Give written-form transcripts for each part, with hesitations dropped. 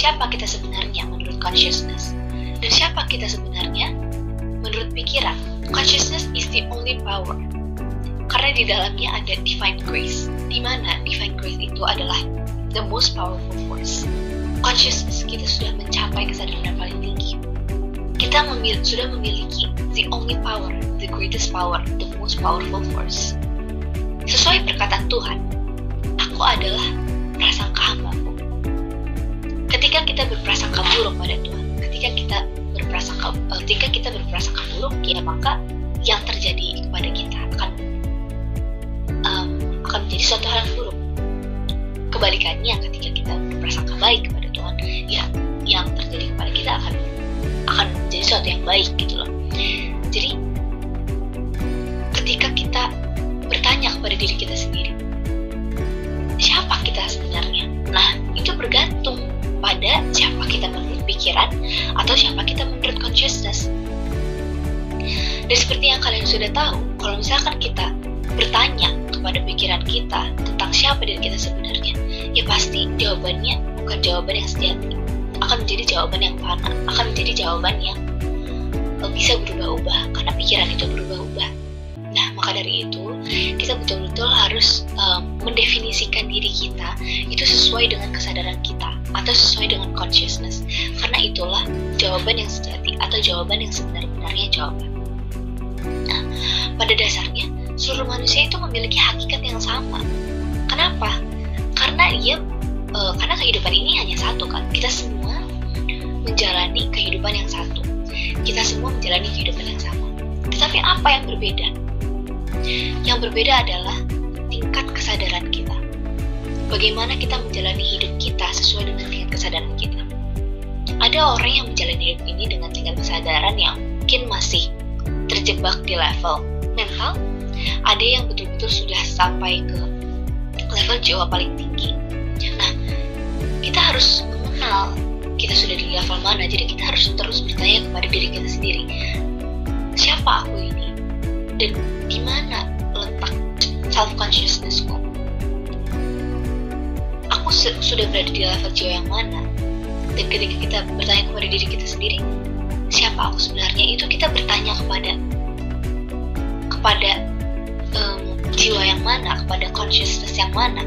siapa kita sebenarnya menurut consciousness, dan siapa kita sebenarnya menurut pikiran. Consciousness is the only power, karena di dalamnya ada divine grace, di mana divine grace itu adalah the most powerful force. Consciousness, kita sudah mencapai kesadaran yang paling tinggi. Kita sudah memiliki the only power, the greatest power, the most powerful force. Sesuai perkataan Tuhan, aku adalah prasangka hamba-Ku. Ketika kita berprasangka buruk pada Tuhan, ketika kita berprasangka buruk, ya maka yang terjadi kepada kita akan menjadi suatu hal yang buruk. Kebalikannya, ketika kita berprasangka baik kepada Tuhan, ya yang terjadi kepada kita akan menjadi sesuatu yang baik gitu loh. Jadi ketika kita bertanya kepada diri kita sendiri, siapa kita sebenarnya? Nah, itu bergantung pada siapa kita menurut pikiran atau siapa kita menurut consciousness. Dan seperti yang kalian sudah tahu, kalau misalkan kita bertanya kepada pikiran kita tentang siapa diri kita sebenarnya, ya pasti jawabannya bukan jawaban yang sejati, akan menjadi jawaban yang fana, akan menjadi jawaban yang bisa berubah-ubah, karena pikiran itu berubah-ubah. Nah, maka dari itu kita betul-betul harus mendefinisikan diri kita itu sesuai dengan kesadaran kita atau sesuai dengan consciousness, karena itulah jawaban yang sejati atau jawaban yang sebenar-benarnya jawaban. Nah, pada dasarnya seluruh manusia itu memiliki hakikat yang sama. Kenapa? Karena karena kehidupan ini hanya satu kan. Kita semua menjalani kehidupan yang satu. Kita semua menjalani kehidupan yang sama. Tetapi apa yang berbeda? Yang berbeda adalah tingkat kesadaran kita. Bagaimana kita menjalani hidup kita sesuai dengan tingkat kesadaran kita. Ada orang yang menjalani hidup ini dengan tingkat kesadaran yang mungkin masih terjebak di level mental. Ada yang betul-betul sudah sampai ke level jiwa paling tinggi. Nah, kita harus mengenal kita sudah di level mana. Jadi kita harus terus bertanya kepada diri kita sendiri, siapa aku ini? Dan di mana letak self-consciousness-ku? Aku sudah berada di level jiwa yang mana? Dan ketika kita bertanya kepada diri kita sendiri, siapa aku sebenarnya? Itu kita bertanya kepada jiwa yang mana, kepada consciousness yang mana.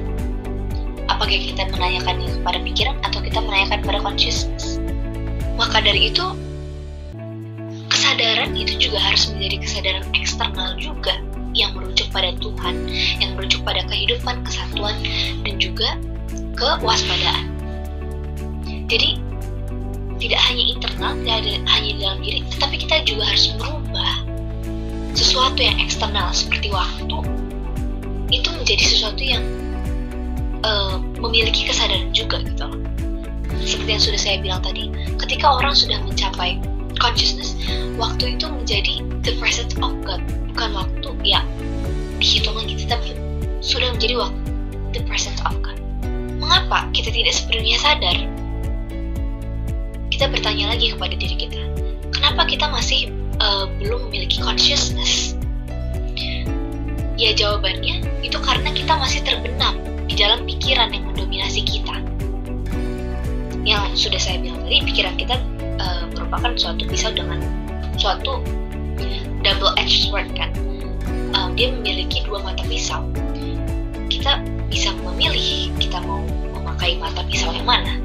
Apakah kita menanyakannya kepada pikiran atau kita menanyakan kepada consciousness? Maka dari itu, kesadaran itu juga harus menjadi kesadaran eksternal juga, yang merujuk pada Tuhan, yang merujuk pada kehidupan, kesatuan, dan juga kewaspadaan. Jadi tidak hanya internal, tidak hanya di dalam diri, tetapi kita juga harus merubah sesuatu yang eksternal seperti waktu itu menjadi sesuatu yang memiliki kesadaran juga gitu. Seperti yang sudah saya bilang tadi, ketika orang sudah mencapai consciousness, waktu itu menjadi the presence of God, bukan waktu ya dihitung lagi, tetapi sudah menjadi waktu the presence of God. Mengapa kita tidak sepenuhnya sadar? Kita bertanya lagi kepada diri kita, kenapa kita masih belum memiliki consciousness? Ya jawabannya itu karena kita masih terbenam di dalam pikiran yang mendominasi kita. Yang sudah saya bilang tadi, pikiran kita merupakan suatu pisau dengan suatu double edged sword kan. Dia memiliki dua mata pisau. Kita bisa memilih kita mau memakai mata pisau yang mana.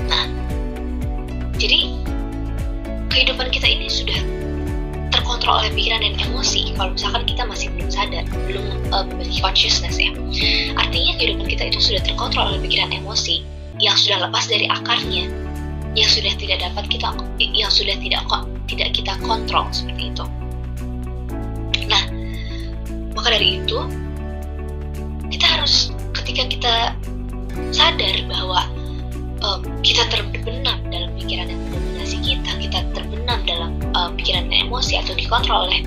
Nah, jadi kehidupan kita ini sudah terkontrol oleh pikiran dan emosi kalau misalkan kita masih belum sadar, belum memiliki consciousness ya. Artinya kehidupan kita itu sudah terkontrol oleh pikiran emosi yang sudah lepas dari akarnya, yang sudah tidak dapat kita, yang sudah tidak kita kontrol seperti itu. Nah, maka dari itu kita harus, ketika kita sadar bahwa kita terbenam dalam pikiran yang mendominasi kita terbenam dalam pikiran dan emosi atau dikontrol oleh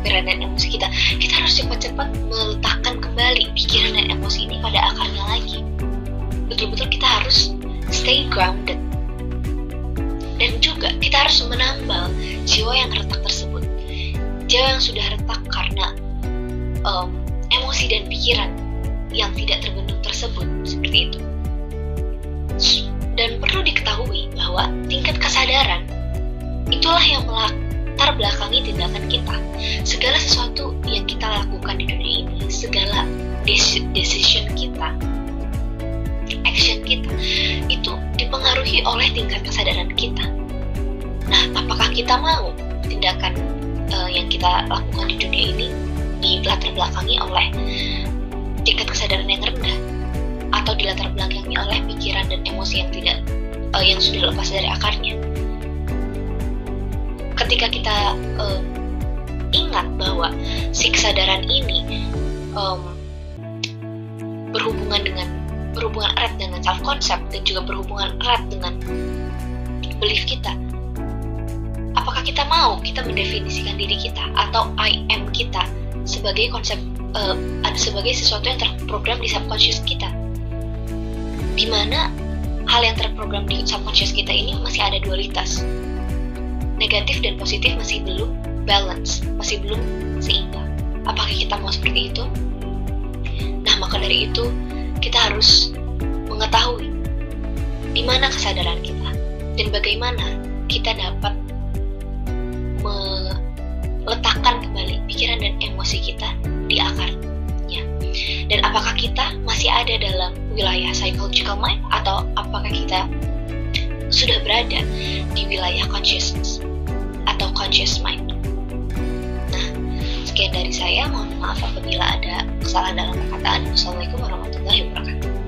pikiran dan emosi kita harus cepat-cepat meletakkan kembali pikiran dan emosi ini pada akarnya lagi. Betul-betul kita harus stay grounded, dan juga kita harus menambal jiwa yang retak tersebut, jiwa yang sudah retak karena emosi dan pikiran yang tidak terbendung tersebut, seperti itu. Dan perlu diketahui bahwa tingkat kesadaran itulah yang melatar belakangi tindakan kita. Segala sesuatu yang kita lakukan di dunia ini, segala decision kita, action kita, itu dipengaruhi oleh tingkat kesadaran kita. Nah, apakah kita mau tindakan yang kita lakukan di dunia ini dilatar belakangi oleh tingkat kesadaran yang rendah, atau dilatar belakangi oleh pikiran dan emosi yang sudah lepas dari akarnya? Ketika kita ingat bahwa si kesadaran ini berhubungan erat dengan self concept dan juga berhubungan erat dengan belief kita, apakah kita mau mendefinisikan diri kita atau I am kita sebagai konsep sebagai sesuatu yang terprogram di subconscious kita, di mana hal yang terprogram di subconscious kita ini masih ada dualitas, negatif dan positif masih belum balance, masih belum seimbang. Apakah kita mau seperti itu? Nah, maka dari itu kita harus mengetahui di mana kesadaran kita dan bagaimana kita dapat meletakkan kembali pikiran dan emosi kita di akarnya. Dan apakah kita masih ada dalam wilayah psychological mind atau apakah kita sudah berada di wilayah consciousness atau conscious mind. Nah, sekian dari saya. Mohon maaf apabila ada kesalahan dalam perkataan. Wassalamualaikum warahmatullahi wabarakatuh.